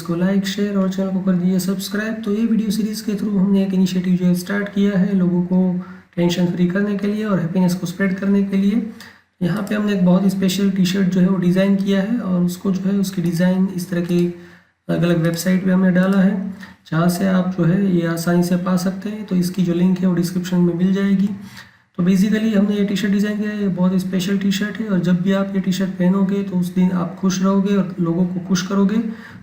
इसको like share और channel को कर दीजिए सब्सक्राइब। तो ये वीडियो सीरीज़ के थ्रू हमने एक इनिशिएटिव जो है स्टार्ट किया है लोगों को टेंशन फ्री करने के लिए और हैप्पीनेस को स्प्रेड करने के लिए। यहाँ पे हमने एक बहुत ही स्पेशल टी शर्ट जो है वो डिज़ाइन किया है और उसको जो है उसकी डिज़ाइन इस तरह की अलग अलग वेबसाइट पे हमने डाला है जहाँ से आप जो है ये आसानी से पा सकते हैं। तो इसकी जो लिंक है वो डिस्क्रिप्शन में मिल जाएगी। तो बेसिकली हमने ये टी शर्ट डिज़ाइन किया है, ये बहुत ही स्पेशल टी शर्ट है और जब भी आप ये टी शर्ट पहनोगे तो उस दिन आप खुश रहोगे और लोगों को खुश करोगे।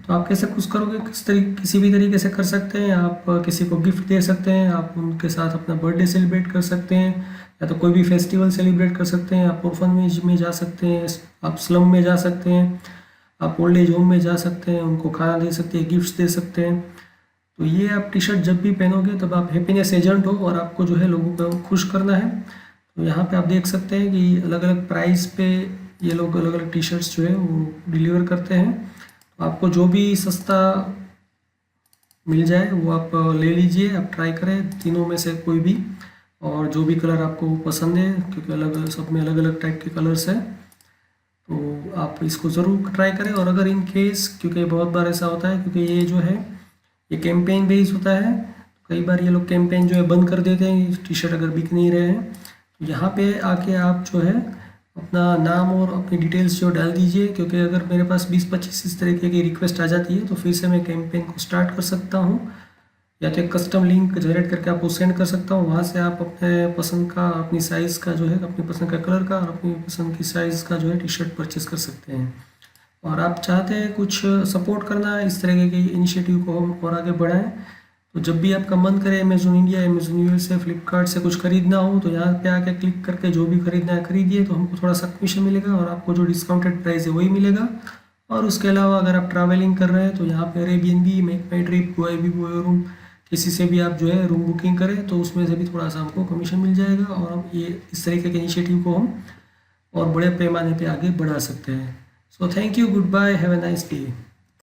तो आप कैसे खुश करोगे, किसी भी तरीके से कर सकते हैं। आप किसी को गिफ्ट दे सकते हैं, आप उनके साथ अपना बर्थडे सेलिब्रेट कर सकते हैं या तो कोई भी फेस्टिवल सेलिब्रेट कर सकते हैं। आप ऑर्फनेज में जा सकते हैं, आप स्लम में जा सकते हैं, आप ओल्ड एज होम में जा सकते हैं, उनको खाना दे सकते हैं, गिफ्ट्स दे सकते हैं। तो ये आप टी शर्ट जब भी पहनोगे तब आप हैप्पीनेस एजेंट हो और आपको जो है लोगों को खुश करना है। तो यहाँ पे आप देख सकते हैं कि अलग अलग प्राइस पे ये लोग अलग अलग टी शर्ट्स जो है वो डिलीवर करते हैं। तो आपको जो भी सस्ता मिल जाए वो आप ले लीजिए, आप ट्राई करें तीनों में से कोई भी, और जो भी कलर आपको पसंद है क्योंकि अलग अलग सब में अलग अलग टाइप के कलर्स हैं। तो आप इसको ज़रूर ट्राई करें। और अगर इन केस, क्योंकि बहुत बार ऐसा होता है क्योंकि ये जो है ये कैंपेन बेस्ड होता है, कई बार ये लोग कैंपेन जो है बंद कर देते हैं टी शर्ट अगर बिक नहीं रहे हैं। तो यहाँ पे आके आप जो है अपना नाम और अपनी डिटेल्स जो डाल दीजिए, क्योंकि अगर मेरे पास 20-25 इस तरीके की रिक्वेस्ट आ जाती है तो फिर से मैं कैंपेन को स्टार्ट कर सकता हूँ, या तो एक कस्टम लिंक जनरेट करके आपको सेंड कर सकता हूँ। वहाँ से आप अपने पसंद का, अपनी साइज़ का जो है, अपनी पसंद का कलर का और अपनी पसंद की साइज़ का जो है टी शर्ट परचेज़ कर सकते हैं। और आप चाहते हैं कुछ सपोर्ट करना इस तरह के इनिशिएटिव को हम और आगे बढ़ाएं, तो जब भी आपका मन करे Amazon India, Amazon USA, Flipkart से कुछ खरीदना हो तो यहाँ पे आके क्लिक करके जो भी खरीदना है खरीदिए। तो हमको थोड़ा सा कमीशन मिलेगा और आपको जो डिस्काउंटेड प्राइस है वही मिलेगा। और उसके अलावा अगर आप ट्रैवलिंग कर रहे हैं तो यहाँ पे एयरबीएनबी, मेक माई ट्रिप, गोआईबी, रूम, किसी से भी आप जो है रूम बुकिंग करें तो उसमें से भी थोड़ा सा हमको कमीशन मिल जाएगा और हम ये इस तरीके के इनिशिएटिव को हम और बड़े पैमाने पे आगे बढ़ा सकते हैं। So thank you, goodbye, have a nice day.